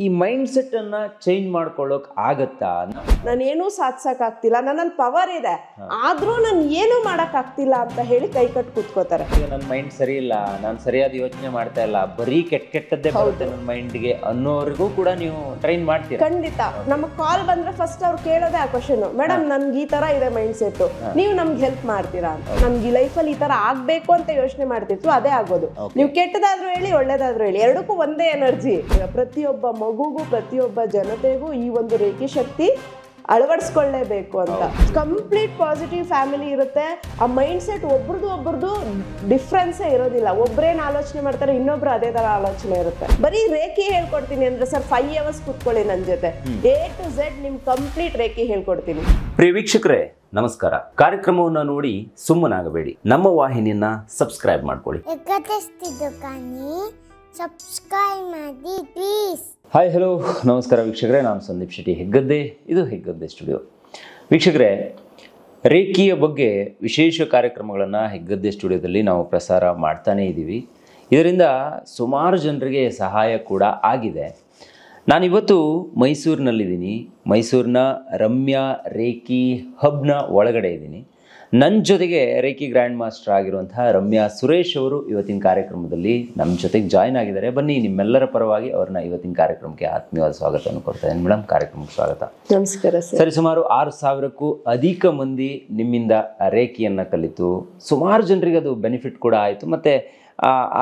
ಈ mind set ಅನ್ನ change ಮಾಡ್ಕೊಳ್ಳೋಕೆ ಆಗತ್ತಾ? ನಾನೇನು ಸಾಧಿಸಕ್ ಆಗ್ತಿಲ್ಲ, ನನ್ನಲ್ಲಿ ಪವರ್ ಇದೆ ಆದ್ರೂ ನಾನು ಏನು ಮಾಡಕ್ ಆಗ್ತಿಲ್ಲ ಅಂತ ಹೇಳಿ ಕೈ ಕಟ್ ಕೂತ್ಕೋತಾರೆ. ನನ್ನ ಮೈಂಡ್ ಸರಿ ಇಲ್ಲ, ನಾನು ಸರಿಯಾದ ಯೋಚನೆ ಮಾಡ್ತಾ ಇಲ್ಲ, ಬರೀ ಕೆಟ್ಟದ್ದೇ ಬರುತ್ತೆ ನನ್ನ ಮೈಂಡ್ಗೆ ಅನ್ನೋರಿಗೂ ಕೂಡ ನೀವು ಟ್ರೈನ್ ಮಾಡ್ತೀರಾ? ಖಂಡಿತ. ನಮಗ್ ಕಾಲ್ ಬಂದ್ರೆ ಫಸ್ಟ್ ಅವ್ರು ಕೇಳೋದೇ ಆ ಕ್ವಶನ್, ಮೇಡಮ್ ನನ್ಗೆ ಈ ತರ ಇದೆ ಮೈಂಡ್ ಸೆಟ್, ನೀವು ನಮ್ಗೆ ಹೆಲ್ಪ್ ಮಾಡ್ತೀರಾ ಅಂತ. ನಮ್ಗೆ ಈ ಲೈಫಲ್ಲಿ ಈ ತರ ಆಗ್ಬೇಕು ಅಂತ ಯೋಚನೆ ಮಾಡ್ತಿತ್ತು, ಅದೇ ಆಗೋದು. ನೀವು ಕೆಟ್ಟದಾದ್ರೂ ಹೇಳಿ ಒಳ್ಳೇದಾದ್ರೂ ಹೇಳಿ, ಎರಡಕ್ಕೂ ಒಂದೇ ಎನರ್ಜಿ. ಪ್ರತಿಯೊಬ್ಬ ಮಗುಗೂ ಪ್ರತಿಯೊಬ್ಬ ಜನತೆಗೂ ಈ ಒಂದು ರೇಖಿ ಶಕ್ತಿ ಅಳವಡಿಸ್ಕೊಳ್ಳೇಬೇಕು ಅಂತ. ಕಂಪ್ಲೀಟ್ ಪಾಸಿಟಿವ್ ಫ್ಯಾಮಿಲಿ ಇರುತ್ತೆ. ಆ ಮೈಂಡ್ ಸೆಟ್ ಒಬ್ರದ್ದು ಡಿಫ್ರೆನ್ಸೇ ಇರೋದಿಲ್ಲ. ಒಬ್ರೇನು ಆಲೋಚನೆ ಮಾಡ್ತಾರೆ, ಇನ್ನೊಬ್ರು ಅದೇ ತರ ಆಲೋಚನೆ ಇರುತ್ತೆ. ಬರೀ ರೇಖಿ ಹೇಳ್ಕೊಡ್ತೀನಿ ಅಂದ್ರೆ ಸರ್ 5 hours ಕೂತ್ಕೊಳ್ಳಿ ನನ್ನ ಜೊತೆ, A to Z ನಿಮ್ ಕಂಪ್ಲೀಟ್ ರೇಖಿ ಹೇಳ್ಕೊಡ್ತೀನಿ. ಪ್ರಿಯ ವೀಕ್ಷಕರೇ ನಮಸ್ಕಾರ. ಕಾರ್ಯಕ್ರಮವನ್ನು ನೋಡಿ ಸುಮ್ಮನಾಗಬೇಡಿ, ನಮ್ಮ ವಾಹಿನಿಯನ್ನ ಸಬ್ಸ್ಕ್ರೈಬ್ ಮಾಡ್ಕೊಳ್ಳಿ. ಸಬ್ಸ್ಕ್ರೈಬ್ ಮಾಡಿ ಪ್ಲೀಸ್. ಹಾಯ್ ಹಲೋ ನಮಸ್ಕಾರ ವೀಕ್ಷಕರೇ, ನಾನು ಸಂದೀಪ್ ಶೆಟ್ಟಿ ಹೆಗ್ಗದ್ದೆ. ಇದು ಹೆಗ್ಗದ್ದೆ ಸ್ಟುಡಿಯೋ. ವೀಕ್ಷಕರೇ, ರೇಖಿಯ ಬಗ್ಗೆ ವಿಶೇಷ ಕಾರ್ಯಕ್ರಮಗಳನ್ನು ಹೆಗ್ಗದ್ದೆ ಸ್ಟುಡಿಯೋದಲ್ಲಿ ನಾವು ಪ್ರಸಾರ ಮಾಡ್ತಾನೇ ಇದ್ದೀವಿ. ಇದರಿಂದ ಸುಮಾರು ಜನರಿಗೆ ಸಹಾಯ ಕೂಡ ಆಗಿದೆ. ನಾನಿವತ್ತು ಮೈಸೂರಿನಲ್ಲಿದ್ದೀನಿ. ಮೈಸೂರಿನ ರಮ್ಯಾ ರೇಖಿ ಹಬ್ನ ಒಳಗಡೆ ಇದ್ದೀನಿ. ನನ್ನ ಜೊತೆಗೆ ರೇಖಿ ಗ್ರ್ಯಾಂಡ್ ಮಾಸ್ಟರ್ ಆಗಿರುವಂತಹ ರಮ್ಯಾ ಸುರೇಶ್ ಅವರು ಇವತ್ತಿನ ಕಾರ್ಯಕ್ರಮದಲ್ಲಿ ನಮ್ಮ ಜೊತೆಗೆ ಜಾಯ್ನ್ ಆಗಿದ್ದಾರೆ. ಬನ್ನಿ, ನಿಮ್ಮೆಲ್ಲರ ಪರವಾಗಿ ಅವ್ರನ್ನ ಇವತ್ತಿನ ಕಾರ್ಯಕ್ರಮಕ್ಕೆ ಆತ್ಮೀಯವಾದ ಸ್ವಾಗತವನ್ನು ಕೊಡ್ತಾ ಇದ್ದೀನಿ. ಮೇಡಮ್, ಕಾರ್ಯಕ್ರಮಕ್ಕೆ ಸ್ವಾಗತ. ನಮಸ್ಕಾರ ಸರ್. ಸರಿ, ಸುಮಾರು 6,000ಕ್ಕೂ ಅಧಿಕ ಮಂದಿ ನಿಮ್ಮಿಂದ ರೇಖಿಯನ್ನು ಕಲಿತು ಸುಮಾರು ಜನರಿಗೆ ಅದು ಬೆನಿಫಿಟ್ ಕೂಡ ಆಯಿತು. ಮತ್ತು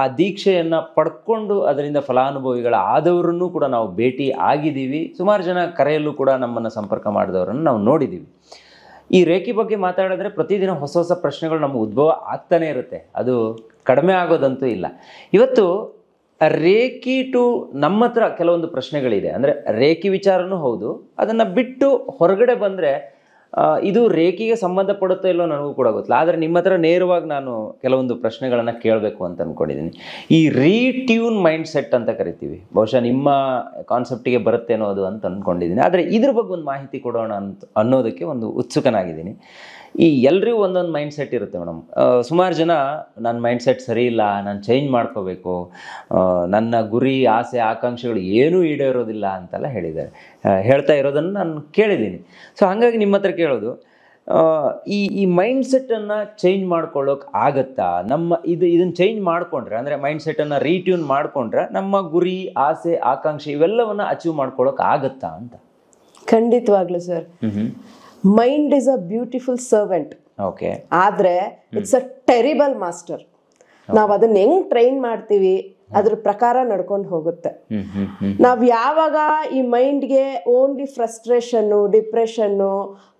ಆ ದೀಕ್ಷೆಯನ್ನು ಪಡ್ಕೊಂಡು ಅದರಿಂದ ಫಲಾನುಭವಿಗಳಾದವರನ್ನು ಕೂಡ ನಾವು ಭೇಟಿ ಆಗಿದ್ದೀವಿ. ಸುಮಾರು ಜನ ಕರೆಯಲ್ಲೂ ಕೂಡ ನಮ್ಮನ್ನು ಸಂಪರ್ಕ ಮಾಡಿದವರನ್ನು ನಾವು ನೋಡಿದ್ದೀವಿ. ಈ ರೇಖಿ ಬಗ್ಗೆ ಮಾತಾಡಿದ್ರೆ ಪ್ರತಿದಿನ ಹೊಸ ಹೊಸ ಪ್ರಶ್ನೆಗಳು ನಮಗೆ ಉದ್ಭವ ಆಗ್ತಾನೆ ಇರುತ್ತೆ, ಅದು ಕಡಿಮೆ ಆಗೋದಂತೂ ಇಲ್ಲ. ಇವತ್ತು ರೇಖಿ ಟು ನಮ್ಮ ಹತ್ರ ಕೆಲವೊಂದು ಪ್ರಶ್ನೆಗಳಿದೆ. ಅಂದರೆ ರೇಖಿ ವಿಚಾರನೂ ಹೌದು, ಅದನ್ನು ಬಿಟ್ಟು ಹೊರಗಡೆ ಬಂದರೆ ಇದು ರೇಖಿಗೆ ಸಂಬಂಧಪಡುತ್ತೋ ಇಲ್ಲೋ ನನಗೂ ಕೂಡ ಗೊತ್ತಿಲ್ಲ. ಆದರೆ ನಿಮ್ಮ ಹತ್ರ ನೇರವಾಗಿ ನಾನು ಕೆಲವೊಂದು ಪ್ರಶ್ನೆಗಳನ್ನು ಕೇಳಬೇಕು ಅಂತ ಅಂದ್ಕೊಂಡಿದ್ದೀನಿ. ಈ ರೀಟ್ಯೂನ್ ಮೈಂಡ್ ಸೆಟ್ ಅಂತ ಕರಿತೀವಿ, ಬಹುಶಃ ನಿಮ್ಮ ಕಾನ್ಸೆಪ್ಟಿಗೆ ಬರುತ್ತೇನೋ ಅದು ಅಂತ ಅಂದ್ಕೊಂಡಿದ್ದೀನಿ. ಆದರೆ ಇದ್ರ ಬಗ್ಗೆ ಒಂದು ಮಾಹಿತಿ ಕೊಡೋಣ ಅನ್ನೋದಕ್ಕೆ ಒಂದು ಉತ್ಸುಕನಾಗಿದ್ದೀನಿ. ಈ ಎಲ್ರಿಗೂ ಒಂದೊಂದು ಮೈಂಡ್ ಸೆಟ್ ಇರುತ್ತೆ ಮೇಡಮ್. ಸುಮಾರು ಜನ ನನ್ನ ಮೈಂಡ್ ಸೆಟ್ ಸರಿ ಇಲ್ಲ, ನಾನು ಚೇಂಜ್ ಮಾಡ್ಕೋಬೇಕು, ನನ್ನ ಗುರಿ ಆಸೆ ಆಕಾಂಕ್ಷೆಗಳು ಏನೂ ಈಡೇರೋದಿಲ್ಲ ಅಂತೆಲ್ಲ ಹೇಳ್ತಾ ಇರೋದನ್ನು ನಾನು ಕೇಳಿದ್ದೀನಿ. ಸೊ ಹಾಗಾಗಿ ನಿಮ್ಮ ಹತ್ರ ಕೇಳೋದು, ಈ ಮೈಂಡ್ ಸೆಟ್ಟನ್ನು ಚೇಂಜ್ ಮಾಡ್ಕೊಳ್ಳೋಕೆ ಆಗತ್ತಾ? ಇದನ್ನು ಚೇಂಜ್ ಮಾಡಿಕೊಂಡ್ರೆ, ಅಂದರೆ ಮೈಂಡ್ ಸೆಟ್ಟನ್ನು ರೀಟ್ಯೂನ್ ಮಾಡಿಕೊಂಡ್ರೆ ನಮ್ಮ ಗುರಿ ಆಸೆ ಆಕಾಂಕ್ಷೆ ಇವೆಲ್ಲವನ್ನು ಅಚೀವ್ ಮಾಡ್ಕೊಳ್ಳೋಕೆ ಆಗತ್ತಾ ಅಂತ? ಖಂಡಿತವಾಗ್ಲು sir. Mind is a beautiful servant. Okay. ಆದ್ರೆ ಇಟ್ಸ್ ಅ ಟೆರಿಬಲ್ ಮಾಸ್ಟರ್. ನಾವ್ ಅದನ್ನ ಹೆಂಗ್ ಟ್ರೈನ್ ಮಾಡ್ತೀವಿ ಅದ್ರ ಪ್ರಕಾರ ನಡ್ಕೊಂಡು ಹೋಗುತ್ತೆ. ನಾವ್ ಯಾವಾಗ ಈ ಮೈಂಡ್ಗೆ ಓನ್ಲಿ ಫ್ರಸ್ಟ್ರೇಷನ್ನು, ಡಿಪ್ರೆಷನ್ನು,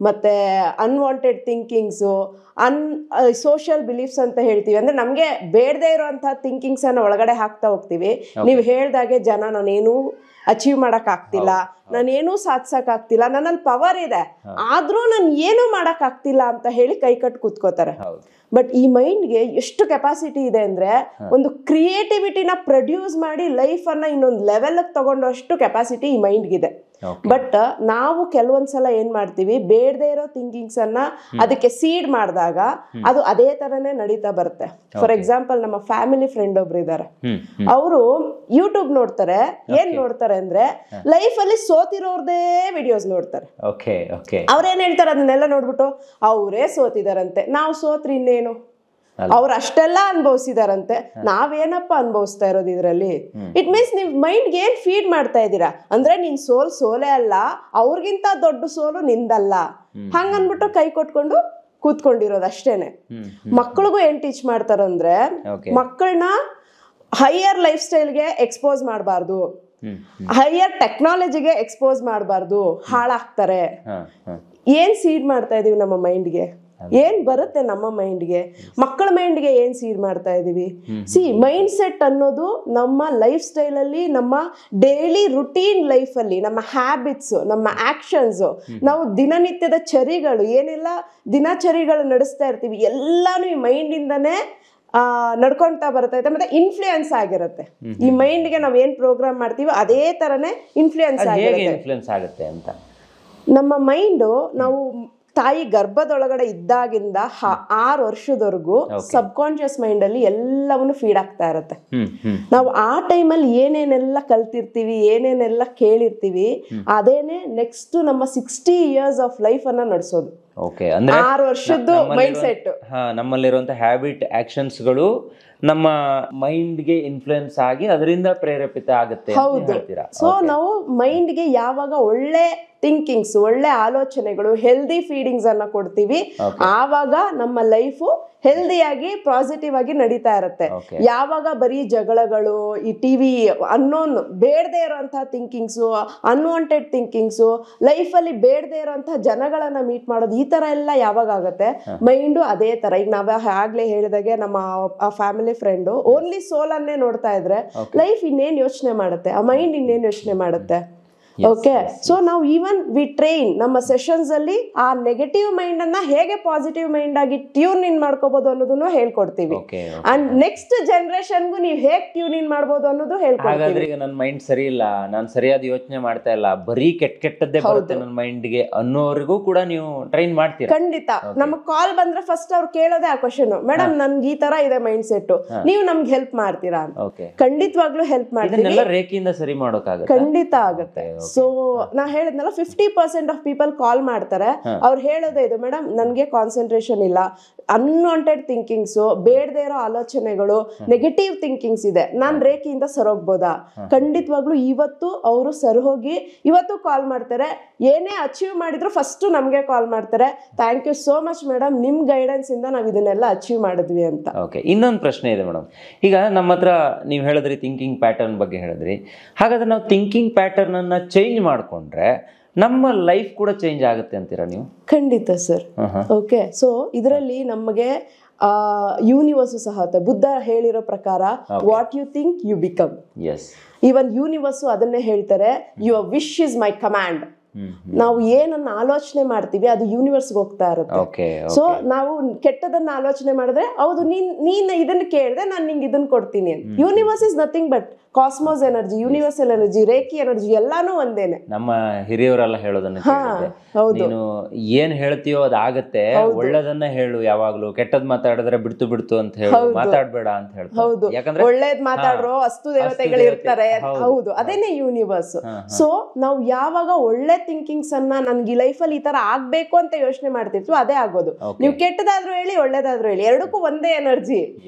ಮತ್ತೆ ಅನ್ವಾಂಟೆಡ್ ಥಿಂಕಿಂಗ್ಸು, ಸೋಷಿಯಲ್ ಬಿಲೀಫ್ಸ್ ಅಂತ ಹೇಳ್ತೀವಿ, ಅಂದ್ರೆ ನಮ್ಗೆ ಬೇಡದೇ ಇರೋಂಥ ಥಿಂಕಿಂಗ್ಸ್ ಅನ್ನ ಒಳಗಡೆ ಹಾಕ್ತಾ ಹೋಗ್ತೀವಿ. ನೀವು ಹೇಳ್ದಾಗೆ ಜನ ನಾನೇನು ಅಚೀವ್ ಮಾಡಕ್ ಆಗ್ತಿಲ್ಲ, ನಾನೇನು ಸಾಧಿಸಕ್ ಆಗ್ತಿಲ್ಲ, ನನ್ನಲ್ಲಿ ಪವರ್ ಇದೆ ಆದ್ರೂ ನಾನು ಏನು ಮಾಡಕ್ ಆಗ್ತಿಲ್ಲ ಅಂತ ಹೇಳಿ ಕೈ ಕಟ್ ಕೂತ್ಕೋತಾರೆ. ಬಟ್ ಈ ಮೈಂಡ್ಗೆ ಎಷ್ಟು ಕೆಪಾಸಿಟಿ ಇದೆ ಅಂದ್ರೆ, ಒಂದು ಕ್ರಿಯೇಟಿವಿಟಿನ ಪ್ರೊಡ್ಯೂಸ್ ಮಾಡಿ ಲೈಫ್ ಅನ್ನ ಇನ್ನೊಂದು ಲೆವೆಲ್ ತಗೊಂಡು ಅಷ್ಟು ಕೆಪಾಸಿಟಿ ಈ ಮೈಂಡ್ಗಿದೆ. ಬಟ್ ನಾವು ಕೆಲವೊಂದ್ಸಲ ಏನ್ ಮಾಡ್ತೀವಿ, ಬೇಡದೇ ಇರೋ ಥಿಂಕಿಂಗ್ಸ್ ಅನ್ನ ಅದಕ್ಕೆ ಸೀಡ್ ಮಾಡಿದಾಗ ಅದು ಅದೇ ತರನೇ ನಡೀತಾ ಬರುತ್ತೆ. ಫಾರ್ ಎಕ್ಸಾಂಪಲ್, ನಮ್ಮ ಫ್ಯಾಮಿಲಿ ಫ್ರೆಂಡ್ ಒಬ್ರು ಇದಾರೆ. ಅವರು ಯೂಟ್ಯೂಬ್ ನೋಡ್ತಾರೆ. ಏನ್ ನೋಡ್ತಾರೆ ಅಂದ್ರೆ, ಲೈಫ್ ಅಲ್ಲಿ ಸೋತಿರೋರ್ದೇ ವಿಡಿಯೋಸ್ ನೋಡ್ತಾರೆ. ಅವ್ರೇನ್ ಹೇಳ್ತಾರೆ ಅದನ್ನೆಲ್ಲ ನೋಡ್ಬಿಟ್ಟು ಅವರೇ ಸೋತಿದಾರಂತೆ, ನಾವು ಸೋತ್ರಿ ಇನ್ನೇನು, ಅವ್ರು ಅಷ್ಟೆಲ್ಲ ಅನುಭವಿಸಿದಾರಂತೆ, ನಾವೇನಪ್ಪ ಅನುಭವಿಸ್ತಾ ಇರೋದು ಇದ್ರಲ್ಲಿ. ಇಟ್ ಮೀನ್ಸ್ ನೀವು ಮೈಂಡ್ಗೆ ಏನ್ ಫೀಡ್ ಮಾಡ್ತಾ ಇದ್ದೀರಾ ಅಂದ್ರೆ, ನಿನ್ ಸೋಲೆ ಅಲ್ಲ, ಅವ್ರಿಗಿಂತ ದೊಡ್ಡ ಸೋಲು ನಿಂದಲ್ಲ, ಹಂಗನ್ಬಿಟ್ಟು ಕೈ ಕೊಟ್ಕೊಂಡು ಕೂತ್ಕೊಂಡಿರೋದು ಅಷ್ಟೇನೆ. ಮಕ್ಕಳಿಗೂ ಏನ್ ಟೀಚ್ ಮಾಡ್ತಾರಂದ್ರೆ, ಮಕ್ಕಳನ್ನ ಹೈಯರ್ ಲೈಫ್ ಸ್ಟೈಲ್ಗೆ ಎಕ್ಸ್ಪೋಸ್ ಮಾಡಬಾರ್ದು, ಹೈಯರ್ ಟೆಕ್ನಾಲಜಿಗೆ ಎಕ್ಸ್ಪೋಸ್ ಮಾಡಬಾರ್ದು, ಹಾಳಾಗ್ತಾರೆ. ಏನ್ ಸೀಡ್ ಮಾಡ್ತಾ ಇದೀವಿ ನಮ್ಮ ಮೈಂಡ್ಗೆ, ಏನ್ ಬರುತ್ತೆ ನಮ್ಮ ಮೈಂಡ್ಗೆ, ಮಕ್ಕಳ ಮೈಂಡ್ಗೆ ಏನ್ ಸೀಡ್ ಮಾಡ್ತಾ ಇದೀವಿ. ಮೈಂಡ್ ಸೆಟ್ ಅನ್ನೋದು ನಮ್ಮ ಲೈಫ್ ಸ್ಟೈಲ್ ಅಲ್ಲಿ, ನಮ್ಮ ಡೈಲಿ ರುಟೀನ್ ಲೈಫ್ ಅಲ್ಲಿ, ನಮ್ಮ ಹ್ಯಾಬಿಟ್ಸ್, ನಮ್ಮ ಆಕ್ಷನ್ಸ್, ನಾವು ದಿನನಿತ್ಯದ ಚರಿಗಳು ಏನೆಲ್ಲ ದಿನಚರಿಗಳು ನಡೆಸ್ತಾ ಇರ್ತೀವಿ ಎಲ್ಲಾನು ಈ ಮೈಂಡ್ ಇಂದಾನೆ ನಡ್ಕೊಂತಾ ಬರ್ತೈತೆ, ಮತ್ತೆ ಇನ್ಫ್ಲೂಯೆನ್ಸ್ ಆಗಿರುತ್ತೆ. ಈ ಮೈಂಡ್ಗೆ ನಾವ್ ಏನ್ ಪ್ರೋಗ್ರಾಮ್ ಮಾಡ್ತೀವಿ ಅದೇ ತರನೇ ಇನ್ಫ್ಲೂಯೆನ್ಸ್ ಆಗುತ್ತೆ ಅಂತ. ನಮ್ಮ ಮೈಂಡು ನಾವು ತಾಯಿ ಗರ್ಭದೊಳಗಡೆ ಇದ್ದಾಗಿಂದ 6 ವರ್ಷದವರೆಗೂ ಸಬ್ ಕಾನ್ಶಿಯಸ್ ಮೈಂಡ್ ಅಲ್ಲಿ ಎಲ್ಲವನ್ನು ಫೀಡ್ ಆಗ್ತಾ ಇರತ್ತೆ. ನಾವು ಆ ಟೈಮಲ್ಲಿ ಏನೇನೆಲ್ಲ ಕಲ್ತಿರ್ತೀವಿ, ಏನೇನೆಲ್ಲ ಕೇಳಿರ್ತೀವಿ, ಅದೇನೆ ನೆಕ್ಸ್ಟ್ ನಮ್ಮ 60 years ಆಫ್ ಲೈಫ್ ಅನ್ನ ನಡೆಸೋದು. ಓಕೆ, ಅಂದ್ರೆ 6 ವರ್ಷದ್ದು ಮೈಂಡ್ ಸೆಟ್. ನಮ್ಮಲ್ಲಿರುವಂತ ಹ್ಯಾಬಿಟ್ ಆಕ್ಷನ್ಸ್ಗಳು ನಮ್ಮ ಮೈಂಡ್ಗೆ ಇನ್ಫ್ಲುಯೆನ್ಸ್ ಆಗಿ ಅದರಿಂದ ಪ್ರೇರೇಪಿತ ಆಗುತ್ತೆ ಅಂತ ಹೇಳ್ತೀರಾ? ಸೊ ನಾವು ಮೈಂಡ್ಗೆ ಯಾವಾಗ ಒಳ್ಳೆ ಥಿಂಕಿಂಗ್ಸ್, ಒಳ್ಳೆ ಆಲೋಚನೆಗಳು, ಹೆಲ್ದಿ ಫೀಡಿಂಗ್ಸ್ ಅನ್ನ ಕೊಡ್ತೀವಿ, ಆವಾಗ ನಮ್ಮ ಲೈಫು ಹೆಲ್ದಿಯಾಗಿ ಪಾಸಿಟಿವ್ ಆಗಿ ನಡೀತಾ ಇರುತ್ತೆ. ಯಾವಾಗ ಬರೀ ಜಗಳಗಳು, ಈ ಟಿವಿ ಅನ್ನೋನ್ ಬೇಡದೇ ಇರೋಂತಹ ಥಿಂಕಿಂಗ್ಸು, ಅನ್ವಾಂಟೆಡ್ ಥಿಂಕಿಂಗ್ಸು, ಲೈಫಲ್ಲಿ ಬೇಡದೇ ಇರೋಂತಹ ಜನಗಳನ್ನ ಮೀಟ್ ಮಾಡೋದು, ಈ ತರ ಎಲ್ಲ ಯಾವಾಗ ಆಗುತ್ತೆ, ಮೈಂಡು ಅದೇ ತರ. ಈಗ ನಾವ್ ಆಗ್ಲೇ ಹೇಳಿದಾಗೆ ನಮ್ಮ ಫ್ಯಾಮಿಲಿ ಫ್ರೆಂಡ್ ಓನ್ಲಿ ಸೋಲ್ ಅನ್ನೇ ನೋಡ್ತಾ ಇದ್ರೆ ಲೈಫ್ ಇನ್ನೇನ್ ಯೋಚನೆ ಮಾಡುತ್ತೆ, ಆ ಮೈಂಡ್ ಇನ್ನೇನ್ ಯೋಚನೆ ಮಾಡುತ್ತೆ. ಓಕೆ, ಸೊ ನಾವು ಈವನ್ ವಿ ಟ್ರೈನ್ ನಮ್ಮ ಸೆಷನ್ಸ್ ಅಲ್ಲಿ ಆ ನೆಗೆಟಿವ್ ಮೈಂಡ್ ಅನ್ನ ಹೇಗೆ ಪಾಸಿಟಿವ್ ಮೈಂಡ್ ಆಗಿ ಟ್ಯೂನ್ ಇನ್ ಮಾಡ್ಕೋಬಹುದು ಅನ್ನೋದನ್ನು ಹೇಳ್ಕೊಡ್ತೀವಿ. ಅಂಡ್ ನೆಕ್ಸ್ಟ್ ಜನರೇಷನ್ಗೂ ನೀವು ಹೇಗೆ ಟ್ಯೂನ್ ಇನ್ ಮಾಡಬಹುದು ಅನ್ನೋದು ಹೇಳ್ಕೊಡ್ತೀವಿ. ಈಗ ನನ್ನ ಮೈಂಡ್ ಸರಿ ಇಲ್ಲ, ನಾನು ಸರಿಯಾದ ಯೋಚನೆ ಮಾಡ್ತಾ ಇಲ್ಲ, ಬರೀ ಕೆಟ್ಟದ್ದೇ ಬರುತ್ತೆ ನನ್ನ ಮೈಂಡ್ಗೆ ಅನ್ನೋರಿಗೂ ಕೂಡ ನೀವು ಟ್ರೈನ್ ಮಾಡ್ತೀರಾ? ಖಂಡಿತ. ನಮಗ್ ಕಾಲ್ ಬಂದ್ರೆ ಫಸ್ಟ್ ಅವ್ರು ಕೇಳೋದೇ ಆ ಕ್ವಶನ್, ಮೇಡಮ್ ನನ್ಗೆ ಈ ತರ ಇದೆ ಮೈಂಡ್ ಸೆಟ್, ನೀವು ನಮ್ಗೆ ಹೆಲ್ಪ್ ಮಾಡ್ತೀರಾ ಅಂತ. ಖಂಡಿತವಾಗ್ಲೂ ಹೆಲ್ಪ್ ಮಾಡ್ತೀವಿ. ರೇಖೆಯಿಂದ ಸರಿ ಮಾಡೋಕ್ಕಾಗುತ್ತೆ? ಖಂಡಿತ ಆಗುತ್ತೆ. ಸೊ ನಾ ಹೇಳಿದ್ನಲ್ಲ 50% ಆಫ್ ಪೀಪಲ್ ಕಾಲ್ ಮಾಡ್ತಾರೆ, ಅವ್ರು ಹೇಳೋದೇ ಇದು, ಮೇಡಮ್ ನನ್ಗೆ ಕಾನ್ಸಂಟ್ರೇಷನ್ ಇಲ್ಲ, ಅನ್ವಾಂಟೆಡ್ ಥಿಂಕಿಂಗ್ಸ್, ಬೇಡದೇ ಇರೋ ಆಲೋಚನೆಗಳು, ನೆಗೆಟಿವ್ ಥಿಂಕಿಂಗ್ಸ್ ಇದೆ, ನಾನ್ ರೇಖೆಯಿಂದ ಸರೋಗ್ಬೋದಾ? ಖಂಡಿತವಾಗ್ಲೂ ಇವತ್ತು ಅವರು ಸರಿಹೋಗಿ ಇವತ್ತು ಕಾಲ್ ಮಾಡ್ತಾರೆ. ಏನೇ ಅಚೀವ್ ಮಾಡಿದ್ರು ಫಸ್ಟ್ ನಮ್ಗೆ ಕಾಲ್ ಮಾಡ್ತಾರೆ, thank you so much madam, ನಿಮ್ ಗೈಡೆನ್ಸ್ ಇಂದ ನಾವ್ ಇದನ್ನೆಲ್ಲ ಅಚೀವ್ ಮಾಡಿದ್ವಿ ಅಂತ. ಓಕೆ, ಇನ್ನೊಂದು ಪ್ರಶ್ನೆ ಇದೆ ಮೇಡಮ್. ಈಗ ನಮ್ಮ ಹತ್ರ ನೀವು ಹೇಳಿದ್ರಿ ಥಿಂಕಿಂಗ್ ಪ್ಯಾಟರ್ನ್ ಬಗ್ಗೆ ಹೇಳಿದ್ರಿ, ಹಾಗಾದ್ರೆ ನಾವು ಥಿಂಕಿಂಗ್ ಪ್ಯಾಟರ್ನ್ ಅನ್ನ ಚೇಂಜ್ ಮಾಡ್ಕೊಂಡ್ರೆ ನಮ್ಮ ಲೈಫ್ ಕೂಡ ಚೇಂಜ್ ಆಗುತ್ತೆ ಅಂತೀರಾ ನೀವು? ಖಂಡಿತ ಸರ್. ಓಕೆ, ಸೊ ಇದರಲ್ಲಿ ನಮಗೆ ಯೂನಿವರ್ಸ್ ಸಹ ಬುದ್ಧ ಹೇಳಿರೋ ಪ್ರಕಾರ what you think you become. Even universe ಅದನ್ನೇ ಹೇಳ್ತಾರೆ, your wish is my command. ನಾವು ಏನನ್ನ ಆಲೋಚನೆ ಮಾಡ್ತೀವಿ ಅದು ಯೂನಿವರ್ಸ್ಗೆ ಹೋಗ್ತಾ ಇರುತ್ತೆ. ಸೊ ನಾವು ಕೆಟ್ಟದನ್ನ ಆಲೋಚನೆ ಮಾಡಿದ್ರೆ, ಹೌದು ನೀನ್ ಇದನ್ನ ಕೇಳಿದ್ರೆ ನಾನು ನಿಂಗೆ ಇದನ್ನ ಕೊಡ್ತೀನಿ ಅಂತ. Universe is nothing but cosmos energy, universal energy, reiki energy, ಎಲ್ಲಾನು ಒಂದೇನೆ. ನಮ್ಮ ಹಿರಿಯವರೆಲ್ಲ ಹೇಳೋದನ್ನ ನೀನು ಏನ್ ಹೇಳ್ತೀಯೋ ಅದಾಗತ್ತೆ, ಒಳ್ಳೇದನ್ನ ಹೇಳು, ಯಾವಾಗ್ಲೂ ಕೆಟ್ಟದ್ ಮಾತಾಡಿದ್ರೆ ಬಿಡ್ತು ಅಂತ ಹೇಳು, ಮಾತಾಡ್ಬೇಡ ಅಂತ ಹೇಳ್ತಾರೆ. ಹೌದು, ಒಳ್ಳೇದ್ ಮಾತಾಡ್ರೋ ಅಷ್ಟು ದೇವತೆಗಳು ಇರ್ತಾರೆ. ಹೌದು, ಅದೇನೆ ಯೂನಿವರ್ಸ್. ಸೊ ನಾವು ಯಾವಾಗ ಒಳ್ಳೆ ಥಿಂಕಿಂಗ್ಸ್ ಅನ್ನ ನನ್ಗೆ ಈ ಲೈಫ್ ಅಲ್ಲಿ ಈ ತರ ಆಗ್ಬೇಕು ಅಂತ ಯೋಚನೆ ಮಾಡ್ತಿರ್ತೀವಿ, ಅದೇ ಆಗೋದು. ನೀವು ಕೆಟ್ಟದಾದ್ರೂ ಹೇಳಿ, ಒಳ್ಳೇದಾದ್ರೂ ಹೇಳಿ, ಎರಡಕ್ಕೂ ಒಂದೇ ಎನರ್ಜಿ.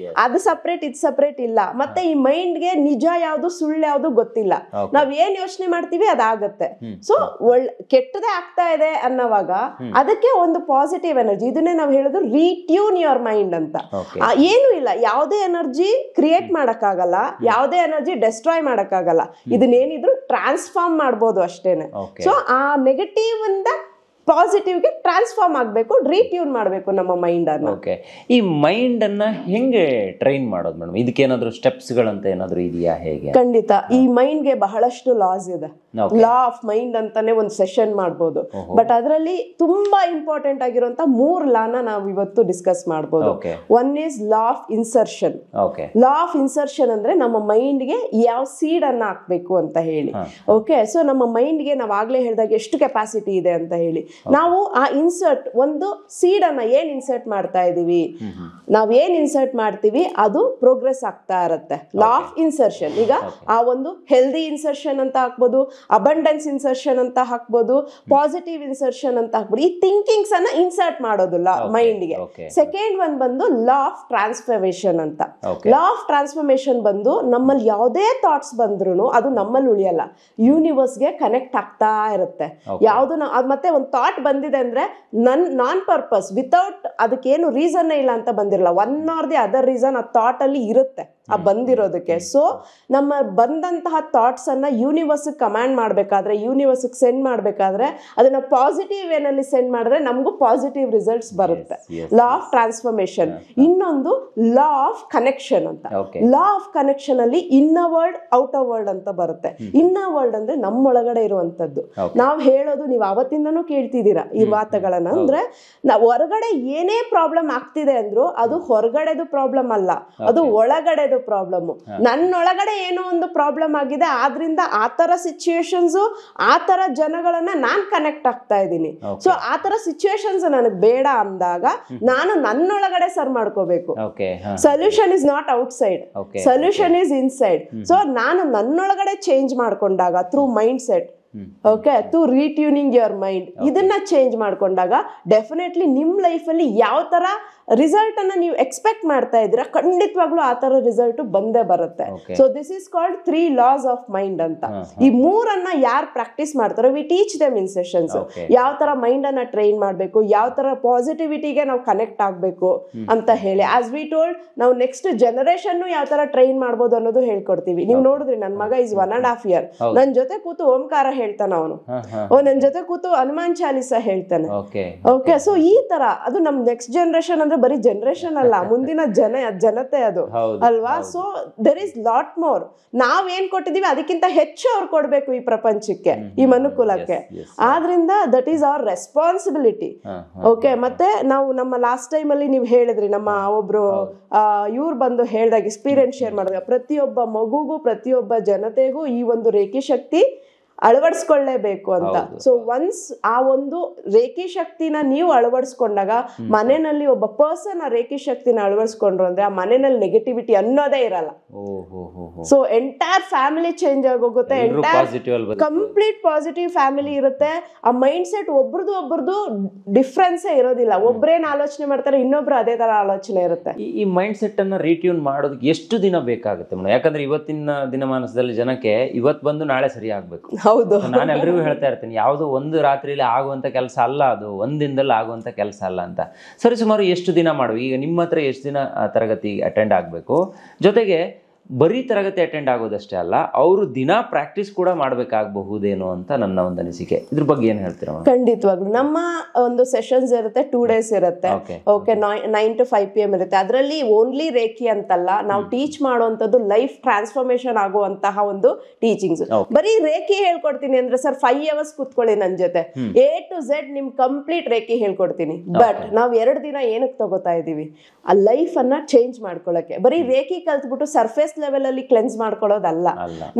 ಅದು ಸಪ್ರೇಟ್, ಇದು ಸಪ್ರೇಟ್ ಇಲ್ಲ. ಮತ್ತೆ ಈ ಮೈಂಡ್ಗೆ ನಿಜ ಯಾವ್ದು ಸುಳ್ಳು ಯಾವ್ದು ಗೊತ್ತಿಲ್ಲ. ನಾವ್ ಏನ್ ಯೋಚನೆ ಮಾಡ್ತೀವಿ ಅದಾಗತ್ತೆ. ಸೊ ಕೆಟ್ಟದೇ ಆಗ್ತಾ ಇದೆ ಅನ್ನೋವಾಗ ಅದಕ್ಕೆ ಒಂದು ಪಾಸಿಟಿವ್ ಎನರ್ಜಿ, ಇದನ್ನೇ ನಾವು ಹೇಳೋದು ರೀಟ್ಯೂನ್ ಯುವರ್ ಮೈಂಡ್ ಅಂತ. ಏನು ಇಲ್ಲ, ಯಾವುದೇ ಎನರ್ಜಿ ಕ್ರಿಯೇಟ್ ಮಾಡಕ್ಕಾಗಲ್ಲ, ಯಾವುದೇ ಎನರ್ಜಿ ಡೆಸ್ಟ್ರಾಯ್ ಮಾಡಕ್ಕಾಗಲ್ಲ. ಇದನ್ನೇನಿದ್ರು ಟ್ರಾನ್ಸ್ಫಾರ್ಮ್ ಮಾಡ್ಬೋದು ಅಷ್ಟೇನೆ. ಸೊ ಆ ನೆಗೆಟಿವ್ ಇಂದ ಪಾಸಿಟಿವ್ ಗೆ ಟ್ರಾನ್ಸ್ಫಾರ್ಮ್ ಆಗಬೇಕು, ರೀಟ್ಯೂನ್ ಮಾಡಬೇಕು ನಮ್ಮ ಮೈಂಡ್ ಅನ್ನ. ಓಕೆ, ಈ ಮೈಂಡ್ ಅನ್ನ ಹೆಂಗೆ ಟ್ರೈನ್ ಮಾಡೋದು ಮೇಡಮ್? ಇದಕ್ಕೆ ಏನಾದ್ರು ಸ್ಟೆಪ್ಸ್ ಗಳಂತ ಏನಾದ್ರು ಇದೆಯಾ, ಹೇಗೆ? ಖಂಡಿತ. ಈ ಮೈಂಡ್ ಗೆ ಬಹಳಷ್ಟು ಲಾಸ್ ಇದೆ. ಲಾ ಆಫ್ ಮೈಂಡ್ ಅಂತಾನೆ ಒಂದು ಸೆಷನ್ ಮಾಡ್ಬೋದು. ಬಟ್ ಅದರಲ್ಲಿ ತುಂಬಾ ಇಂಪಾರ್ಟೆಂಟ್ ಆಗಿರುವಂತ 3 ಲಾನ ನಾವು ಇವತ್ತು ಡಿಸ್ಕಸ್ ಮಾಡ್ಬೋದು. One is law of insertion. Law of insertion ಅಂದ್ರೆ ನಮ್ಮ ಮೈಂಡ್ ಗೆ ಯಾವ ಸೀಡ್ ಅನ್ನ ಹಾಕ್ಬೇಕು ಅಂತ ಹೇಳಿ. ಓಕೆ, ಸೊ ನಮ್ಮ ಮೈಂಡ್ ಗೆ ನಾವ್ ಆಗ್ಲೇ ಹೇಳಿದಾಗ ಎಷ್ಟು ಕೆಪಾಸಿಟಿ ಇದೆ ಅಂತ ಹೇಳಿ, ನಾವು ಆ ಇನ್ಸರ್ಟ್ ಒಂದು ಸೀಡ್ ಅನ್ನ ಏನ್ ಇನ್ಸರ್ಟ್ ಮಾಡ್ತಾ ಇದೀವಿ, ನಾವ್ ಏನ್ ಇನ್ಸರ್ಟ್ ಮಾಡ್ತೀವಿ ಅದು ಪ್ರೋಗ್ರೆಸ್ ಆಗ್ತಾ ಇರುತ್ತೆ. Law of insertion. ಈಗ ಆ ಒಂದು ಹೆಲ್ದಿ ಇನ್ಸರ್ಷನ್ ಅಂತ ಹಾಕ್ಬೋದು, ಅಬಂಡೆನ್ಸ್ ಇನ್ಸರ್ಷನ್ ಅಂತ ಹಾಕ್ಬೋದು, ಪಾಸಿಟಿವ್ ಇನ್ಸರ್ಷನ್ ಅಂತ ಹಾಕ್ಬೋದು. ಈ ಥಿಂಕಿಂಗ್ಸ್ ಅನ್ನ ಇನ್ಸರ್ಟ್ ಮಾಡೋದಿಲ್ಲ ಮೈಂಡ್ ಗೆ. ಸೆಕೆಂಡ್ ಒನ್ ಬಂದು ಲಾ ಆಫ್ ಟ್ರಾನ್ಸ್ಫರ್ಮೇಶನ್ ಅಂತ. ಲಾ ಆಫ್ ಟ್ರಾನ್ಸ್ಫರ್ಮೇಶನ್ ಬಂದು ನಮ್ಮಲ್ಲಿ ಯಾವುದೇ ಥಾಟ್ಸ್ ಬಂದ್ರು ಅದು ನಮ್ಮಲ್ಲಿ ಉಳಿಯಲ್ಲ, ಯೂನಿವರ್ಸ್ ಗೆ ಕನೆಕ್ಟ್ ಆಗ್ತಾ ಇರುತ್ತೆ. ಯಾವ್ದು ಮತ್ತೆ ಒಂದು ಥಾಟ್ ಬಂದಿದೆ ಅಂದ್ರೆ ನಾನ್ ಪರ್ಪಸ್, ವಿತೌಟ್ ಅದಕ್ಕೇನು ರೀಸನ್ ಇಲ್ಲ ಅಂತ ಬಂದಿರಲ್ಲ. One or the other reason ಆ ಥಾಟ್ ಅಲ್ಲಿ ಇರುತ್ತೆ ಆ ಬಂದಿರೋದಕ್ಕೆ. ಸೊ ನಮ್ಮ ಬಂದಂತಹ ಥಾಟ್ಸ್ ಅನ್ನ ಯೂನಿವರ್ಸ್ ಕಮಾಂಡ್ ಮಾಡ್ಬೇಕಾದ್ರೆ, ಯೂನಿವರ್ಸ್ ಸೆಂಡ್ ಮಾಡ್ಬೇಕಾದ್ರೆ ಅದನ್ನ ಪಾಸಿಟಿವ್ ವೇನಲ್ಲಿ ಸೆಂಡ್ ಮಾಡಿದ್ರೆ ನಮಗೂ ಪಾಸಿಟಿವ್ ರಿಸಲ್ಟ್ಸ್ ಬರುತ್ತೆ. Law of transformation. ಇನ್ನೊಂದು ಲಾ ಆಫ್ ಕನೆಕ್ಷನ್ ಅಂತ. ಲಾ ಆಫ್ ಕನೆಕ್ಷನ್ ಅಲ್ಲಿ ಇನ್ನರ್ ವರ್ಲ್ಡ್, ಔಟರ್ ವರ್ಲ್ಡ್ ಅಂತ ಬರುತ್ತೆ. ಇನ್ನರ್ ವರ್ಲ್ಡ್ ಅಂದ್ರೆ ನಮ್ಮೊಳಗಡೆ ಇರುವಂತದ್ದು. ನಾವ್ ಹೇಳೋದು ನೀವು ಅವತ್ತಿಂದನೂ ಕೇಳ್ತಿದ್ದೀರಾ ಈ ಮಾತುಗಳನ್ನ. ಅಂದ್ರೆ ಹೊರಗಡೆ ಏನೇ ಪ್ರಾಬ್ಲಮ್ ಆಗ್ತಿದೆ ಅಂದ್ರು ಅದು ಹೊರಗಡೆದು ಪ್ರಾಬ್ಲಮ್ ಅಲ್ಲ, ಅದು ಒಳಗಡೆದು ನೆಗೆಟಿವ್ ಪ್ರಾಬ್ಲಮ್. ನನ್ನೊಳಗಡೆ ಏನೋ ಒಂದು ಪ್ರಾಬ್ಲಮ್ ಆಗಿದೆ, ಆದ್ರಿಂದ ಆ ತರ ಸಿಚುಯೇಷನ್ಸ್, ಆ ತರ ಜನಗಳನ್ನ ನಾನ್ ಕನೆಕ್ಟ್ ಆಗ್ತಾ ಇದ್ದೀನಿ. ಸೊ ಆ ತರ ಸಿಚುಯೇಷನ್ಸ್ ನನಗೆ ಬೇಡ ಅಂದಾಗ ನಾನು ನನ್ನೊಳಗಡೆ ಸರ್ ಮಾಡ್ಕೋಬೇಕು. Solution is not outside, solution is inside. So ನಾನು ನನ್ನೊಳಗಡೆ ಚೇಂಜ್ ಮಾಡ್ಕೊಂಡಾಗ through mind set, okay, through retuning your mind, ಇದನ್ನ ಚೇಂಜ್ ಮಾಡ್ಕೊಂಡಾಗ ಡೆಫಿನೆಟ್ಲಿ ನಿಮ್ ಲೈಫಲ್ಲಿ ಯಾವ ತರ ರಿಸಲ್ಟ್ ಅನ್ನ ನೀವು ಎಕ್ಸ್ಪೆಕ್ಟ್ ಮಾಡ್ತಾ ಇದ್ದೀರಾ, ಖಂಡಿತವಾಗ್ಲೂ ಆ ತರ ರಿಸಲ್ಟ್ ಬಂದೇ ಬರುತ್ತೆ. So this is called 3 laws of mind ಅಂತ. ಈ ಮೂರನ್ನ ಯಾರು ಪ್ರಾಕ್ಟೀಸ್ ಮಾಡ್ತಾರೋ V teach them in sessions. ಯಾವ ತರ ಮೈಂಡ್ ಅನ್ನ ಟ್ರೈನ್ ಮಾಡ್ಬೇಕು, ಯಾವ ತರ ಪಾಸಿಟಿವಿಟಿಗೆ ನಾವು ಕನೆಕ್ಟ್ ಆಗ್ಬೇಕು ಅಂತ ಹೇಳಿ. ಆಸ್ ವಿ ಟೋಲ್ಡ್, ನಾವು ನೆಕ್ಸ್ಟ್ ಜನರೇಷನ್ ಯಾವ ತರ ಟ್ರೈನ್ ಮಾಡ್ಬೋದು ಅನ್ನೋದು ಹೇಳ್ಕೊಡ್ತೀವಿ. ನೀವು ನೋಡಿದ್ರಿ, ನನ್ನ ಮಗ ಇಸ್ 1.5 year, ನನ್ ಜೊತೆ ಕೂತು ಓಂಕಾರ ಹೇಳ್ತಾನೆ, ಅವನು ನನ್ ಜೊತೆ ಕೂತು ಹನುಮಾನ್ ಚಾಲಿಸ ಹೇಳ್ತಾನೆ. ಓಕೆ, ಸೊ ಈ ತರ ಅದು ನಮ್ ನೆಕ್ಸ್ಟ್ ಜನರೇಷನ್ ಅಂದ್ರೆ ಬರೀ ಜನರೇಷನ್ ಅಲ್ಲ, ಮುಂದಿನ ಜನತೆ ಅದು ಅಲ್ವಾ. So there is lot more. ನಾವ್ ಏನ್ ಕೊಟ್ಟಿದೀವಿ ಅದಕ್ಕಿಂತ ಹೆಚ್ಚು ಅವ್ರು ಕೊಡ್ಬೇಕು ಈ ಪ್ರಪಂಚಕ್ಕೆ, ಈ ಮನುಕುಲಕ್ಕೆ. ಆದ್ರಿಂದ that is our responsibility. Okay, ಮತ್ತೆ ನಾವು ನಮ್ಮ ಲಾಸ್ಟ್ ಟೈಮ್ ಅಲ್ಲಿ ನೀವು ಹೇಳಿದ್ರಿ, ನಮ್ಮ ಒಬ್ರು ಇವ್ರು ಬಂದು ಹೇಳ್ದಾಗ, ಎಕ್ಸ್ಪೀರಿಯನ್ಸ್ ಶೇರ್ ಮಾಡಿದಾಗ, ಪ್ರತಿಯೊಬ್ಬ ಮಗುಗೂ ಪ್ರತಿಯೊಬ್ಬ ಜನತೆಗೂ ಈ ಒಂದು ರೇಖಿ ಶಕ್ತಿ ಅಳವಡಿಸ್ಕೊಳ್ಳೇಬೇಕು ಅಂತ. ಸೊ ಒನ್ಸ್ ಆ ಒಂದು ರೇಖಿ ಶಕ್ತಿನ ನೀವು ಅಳವಡಿಸ್ಕೊಂಡಾಗ, ಮನೆಯಲ್ಲಿ ಒಬ್ಬ ಪರ್ಸನ್ ಆ ರೇಖಿ ಶಕ್ತಿನ ಅಳವಡಿಸ್ಕೊಂಡ್ರು ಅಂದ್ರೆ ಆ ಮನೆಯಲ್ಲಿ ನೆಗೆಟಿವಿಟಿ ಅನ್ನೋದೇ ಇರಲ್ಲ. ಸೊ ಎಂಟೈರ್ ಫ್ಯಾಮಿಲಿ ಚೇಂಜ್ ಆಗೋಗುತ್ತೆ, ಕಂಪ್ಲೀಟ್ ಪಾಸಿಟಿವ್ ಫ್ಯಾಮಿಲಿ ಇರುತ್ತೆ. ಆ ಮೈಂಡ್ ಸೆಟ್ ಒಬ್ರದ್ದು ಡಿಫ್ರೆನ್ಸೇ ಇರೋದಿಲ್ಲ. ಒಬ್ರೇನ್ ಆಲೋಚನೆ ಮಾಡ್ತಾರೆ, ಇನ್ನೊಬ್ರು ಅದೇ ತರ ಆಲೋಚನೆ ಇರುತ್ತೆ. ಈ ಮೈಂಡ್ ಸೆಟ್ ಅನ್ನ ರೀಟ್ಯೂನ್ ಮಾಡೋದಕ್ಕೆ ಎಷ್ಟು ದಿನ ಬೇಕಾಗುತ್ತೆ ಮೇಡಮ್? ಯಾಕಂದ್ರೆ ಇವತ್ತಿನ ದಿನಮಾನದಲ್ಲಿ ಜನಕ್ಕೆ ಇವತ್ತು ಬಂದು ನಾಳೆ ಸರಿ ಆಗ್ಬೇಕು. ಹೌದು, ನಾನು ಎಲ್ರಿಗೂ ಹೇಳ್ತಾ ಇರ್ತೀನಿ, ಯಾವುದು ಒಂದು ರಾತ್ರಿಯಲ್ಲಿ ಆಗುವಂತ ಕೆಲಸ ಅಲ್ಲ, ಅದು ಒಂದ್ ದಿನದಲ್ಲಿ ಆಗುವಂತ ಕೆಲಸ ಅಲ್ಲ ಅಂತ. ಸರಿ, ಸುಮಾರು ಎಷ್ಟು ದಿನ ಮಾಡುವ? ಈಗ ನಿಮ್ಮ ಹತ್ರ ಎಷ್ಟು ದಿನ ತರಗತಿ ಅಟೆಂಡ್ ಆಗಬೇಕು? ಜೊತೆಗೆ ಬರೀ ತರಗತಿ ಅಟೆಂಡ್ ಆಗೋದಷ್ಟೇ ಅಲ್ಲ, ಅವರು ದಿನ ಪ್ರಾಕ್ಟೀಸ್ ಕೂಡ ಮಾಡ್ಬೇಕಾಗಬಹುದೇನೋ ಅಂತ ನನ್ನ ಒಂದು ಅನಿಸಿಕೆ. ಇದ್ರ ಬಗ್ಗೆ ಏನ್ ಹೇಳ್ತೀರಾ? ಖಂಡಿತವಾಗ್ಲು ನಮ್ಮ ಒಂದು ಸೆಷನ್ಸ್ ಇರುತ್ತೆ, 2 days ಇರುತ್ತೆ. ಓಕೆ, 9 to 5 PM ಇರುತ್ತೆ. ಅದರಲ್ಲಿ ಓನ್ಲಿ ರೇಖಿ ಅಂತಲ್ಲ, ನಾವು ಟೀಚ್ ಮಾಡುವಂತದ್ದು ಲೈಫ್ ಟ್ರಾನ್ಸ್ಫಾರ್ಮೇಶನ್ ಆಗುವಂತಹ ಒಂದು ಟೀಚಿಂಗ್ಸ್. ಬರೀ ರೇಖಿ ಹೇಳ್ಕೊಡ್ತೀನಿ ಅಂದ್ರೆ ಸರ್ 5 hours ಕೂತ್ಕೊಳ್ಳಿ ನನ್ ಜೊತೆ, A to Z ನಿಮ್ ಕಂಪ್ಲೀಟ್ ರೇಖಿ ಹೇಳ್ಕೊಡ್ತೀನಿ. ಬಟ್ ನಾವ್ 2 ದಿನ ಏನಕ್ಕೆ ತಗೋತಾ ಇದೀವಿ? ಆ ಲೈಫ್ ಅನ್ನ ಚೇಂಜ್ ಮಾಡ್ಕೊಳಕ್ಕೆ. ಬರೀ ರೇಖಿ ಕಲ್ತ್ಬಿಟ್ಟು ಸರ್ಫೇಸ್ ಲೆವೆಲ್ ಅಲ್ಲಿ ಕ್ಲೆನ್ಸ್ ಮಾಡ್ಕೊಳ್ಳೋದಲ್ಲ.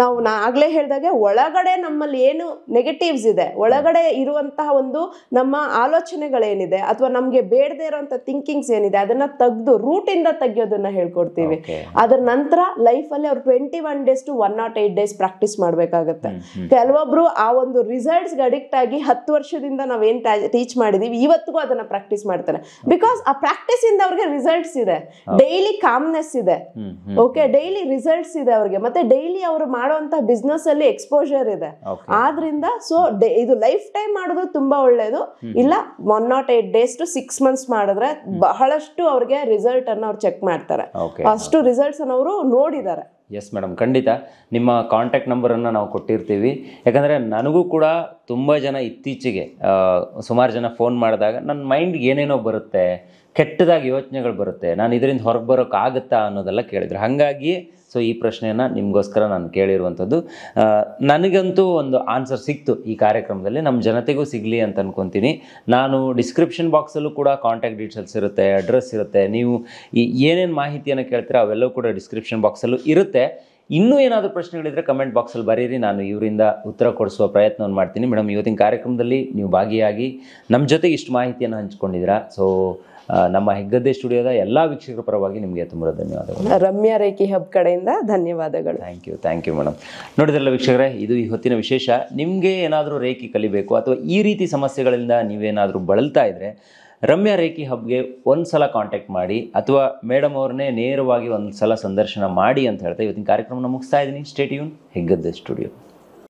ನಾವು ಆಗ್ಲೇ ಹೇಳ್ದಾಗೆ ಒಳಗಡೆ ನಮ್ಮಲ್ಲಿ ಏನು ನೆಗೆಟಿವ್ಸ್ ಇದೆ, ಒಳಗಡೆ ಇರುವಂತಹ ಒಂದು ನಮ್ಮ ಆಲೋಚನೆಗಳೇನಿದೆ ಅಥವಾ ನಮ್ಗೆ ಬೇಡದೇ ಇರುವಂತ ಥಿಂಕಿಂಗ್ಸ್ ಏನಿದೆ, ಅದನ್ನ ತೆಗೆದು ರೂಟ್ ಇಂದ ತೆಗಿಯೋದನ್ನ ಹೇಳ್ಕೊಡ್ತೀವಿ. ಅದರ ನಂತರ ಲೈಫ್ ಅಲ್ಲಿ ಅವ್ರು 21 days to 108 days ಪ್ರಾಕ್ಟೀಸ್ ಮಾಡ್ಬೇಕಾಗತ್ತೆ. ಕೆಲವೊಬ್ರು ಆ ಒಂದು ರಿಸಲ್ಟ್ಸ್ ಅಡಿಕ್ಟ್ ಆಗಿ 10 ವರ್ಷದಿಂದ ನಾವೇನ್ ಟೀಚ್ ಮಾಡಿದೀವಿ ಇವತ್ತಿಗೂ ಅದನ್ನ ಪ್ರಾಕ್ಟೀಸ್ ಮಾಡ್ತಾರೆ. ಬಿಕಾಸ್ ಆ ಪ್ರಾಕ್ಟೀಸ್ ಇಂದ ಅವ್ರಿಗೆ ರಿಸಲ್ಟ್ಸ್ ಇದೆ, ಡೈಲಿ ಕಾಮ್ನೆಸ್ ಇದೆ, ಓಕೆ, ಡೈಲಿ ರಿಸಲ್ಟ್ಸ್ ಇದೆ ಅವ್ರಿಗೆ, ಮತ್ತೆ ಡೈಲಿ ಅವರು ಮಾಡುವಂತ ಬಿಸ್ನೆಸ್ ಅಲ್ಲಿ ಎಕ್ಸ್ಪೋಜರ್ ಇದೆ. ಆದ್ರಿಂದ ಸೊ ಇದು ಲೈಫ್ ಟೈಮ್ ಮಾಡೋದು ತುಂಬಾ ಒಳ್ಳೇದು. ಇಲ್ಲ 108 days to 6 months ಮಾಡಿದ್ರೆ ಬಹಳಷ್ಟು ಅವ್ರಿಗೆ ರಿಸಲ್ಟ್ ಅನ್ನ ಅವ್ರು ಚೆಕ್ ಮಾಡ್ತಾರೆ. ಅಷ್ಟು ರಿಸಲ್ಟ್ಸ್ ಅನ್ನ ಅವರು ನೋಡಿದ್ದಾರೆ. ಎಸ್ ಮೇಡಮ್, ಖಂಡಿತ ನಿಮ್ಮ ಕಾಂಟ್ಯಾಕ್ಟ್ ನಂಬರನ್ನು ನಾವು ಕೊಟ್ಟಿರ್ತೀವಿ. ಯಾಕಂದರೆ ನನಗೂ ಕೂಡ ತುಂಬ ಜನ ಇತ್ತೀಚೆಗೆ ಸುಮಾರು ಜನ ಫೋನ್ ಮಾಡಿದಾಗ ನನ್ನ ಮೈಂಡ್ಗೆ ಏನೇನೋ ಬರುತ್ತೆ, ಕೆಟ್ಟದಾಗಿ ಯೋಚನೆಗಳು ಬರುತ್ತೆ, ನಾನು ಇದರಿಂದ ಹೊರಗೆ ಬರೋಕ್ಕಾಗುತ್ತಾ ಅನ್ನೋದೆಲ್ಲ ಕೇಳಿದ್ರು. ಹಾಗಾಗಿ ಸೊ ಈ ಪ್ರಶ್ನೆಯನ್ನು ನಿಮಗೋಸ್ಕರ ನಾನು ಕೇಳಿರುವಂಥದ್ದು. ನನಗಂತೂ ಒಂದು ಆನ್ಸರ್ ಸಿಕ್ತು ಈ ಕಾರ್ಯಕ್ರಮದಲ್ಲಿ, ನಮ್ಮ ಜನತೆಗೂ ಸಿಗಲಿ ಅಂತ ಅನ್ಕೊತೀನಿ. ನಾನು ಡಿಸ್ಕ್ರಿಪ್ಷನ್ ಬಾಕ್ಸಲ್ಲೂ ಕೂಡ ಕಾಂಟ್ಯಾಕ್ಟ್ ಡೀಟೇಲ್ಸ್ ಇರುತ್ತೆ, ಅಡ್ರೆಸ್ ಇರುತ್ತೆ. ನೀವು ಏನೇನು ಮಾಹಿತಿಯನ್ನು ಕೇಳ್ತೀರಾ ಅವೆಲ್ಲವೂ ಕೂಡ ಡಿಸ್ಕ್ರಿಪ್ಷನ್ ಬಾಕ್ಸಲ್ಲೂ ಇರುತ್ತೆ. ಇನ್ನೂ ಏನಾದರೂ ಪ್ರಶ್ನೆಗಳಿದ್ರೆ ಕಮೆಂಟ್ ಬಾಕ್ಸಲ್ಲಿ ಬರೀರಿ, ನಾನು ಇವರಿಂದ ಉತ್ತರ ಕೊಡಿಸುವ ಪ್ರಯತ್ನವನ್ನು ಮಾಡ್ತೀನಿ. ಮೇಡಮ್, ಇವತ್ತಿನ ಕಾರ್ಯಕ್ರಮದಲ್ಲಿ ನೀವು ಭಾಗಿಯಾಗಿ ನಮ್ಮ ಜೊತೆಗೆ ಇಷ್ಟು ಮಾಹಿತಿಯನ್ನು ಹಂಚ್ಕೊಂಡಿದ್ದೀರಾ. ಸೊ ನಮ್ಮ ಹೆಗ್ಗದ್ದೆ ಸ್ಟುಡಿಯೋದ ಎಲ್ಲ ವೀಕ್ಷಕರ ಪರವಾಗಿ ನಿಮಗೆ ತುಂಬ ಧನ್ಯವಾದಗಳು. ರಮ್ಯಾ ರೇಖಿ ಹಬ್ ಕಡೆಯಿಂದ ಧನ್ಯವಾದಗಳು. Thank you madam. ನೋಡಿದ್ರಲ್ಲ ವೀಕ್ಷಕರೇ, ಇದು ಈ ಹೊತ್ತಿನ ವಿಶೇಷ. ನಿಮಗೆ ಏನಾದರೂ ರೇಖಿ ಕಲಿಬೇಕು ಅಥವಾ ಈ ರೀತಿ ಸಮಸ್ಯೆಗಳಿಂದ ನೀವೇನಾದರೂ ಬಳಲ್ತಾ ಇದ್ದರೆ ರಮ್ಯಾ ರೇಖಿ ಹಬ್ಗೆ ಒಂದು ಸಲ ಕಾಂಟ್ಯಾಕ್ಟ್ ಮಾಡಿ, ಅಥವಾ ಮೇಡಮ್ ಅವ್ರನ್ನೇ ನೇರವಾಗಿ ಒಂದು ಸಲ ಸಂದರ್ಶನ ಮಾಡಿ ಅಂತ ಹೇಳ್ತಾ ಇವತ್ತಿನ ಕಾರ್ಯಕ್ರಮನ ಮುಗಿಸ್ತಾ ಇದ್ದೀನಿ. Stay tune, Heggadde studio.